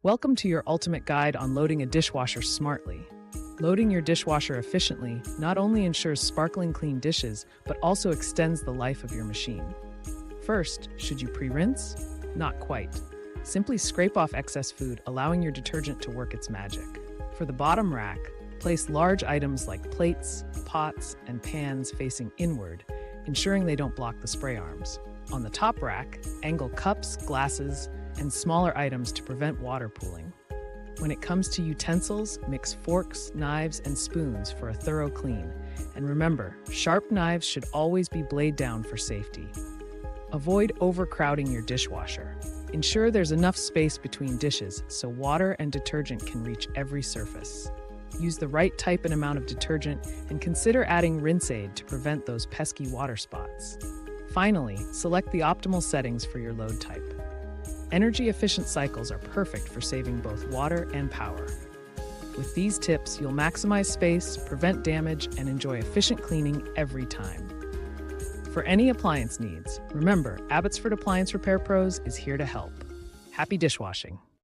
Welcome to your ultimate guide on loading a dishwasher smartly. Loading your dishwasher efficiently not only ensures sparkling clean dishes, but also extends the life of your machine. First, should you pre-rinse? Not quite. Simply scrape off excess food, allowing your detergent to work its magic. For the bottom rack, place large items like plates, pots, and pans facing inward, ensuring they don't block the spray arms. On the top rack, angle cups, glasses, and smaller items to prevent water pooling. When it comes to utensils, mix forks, knives, and spoons for a thorough clean. And remember, sharp knives should always be blade down for safety. Avoid overcrowding your dishwasher. Ensure there's enough space between dishes so water and detergent can reach every surface. Use the right type and amount of detergent and consider adding rinse aid to prevent those pesky water spots. Finally, select the optimal settings for your load type. Energy-efficient cycles are perfect for saving both water and power. With these tips, you'll maximize space, prevent damage, and enjoy efficient cleaning every time. For any appliance needs, remember, Abbotsford Appliance Repair Pros is here to help. Happy dishwashing!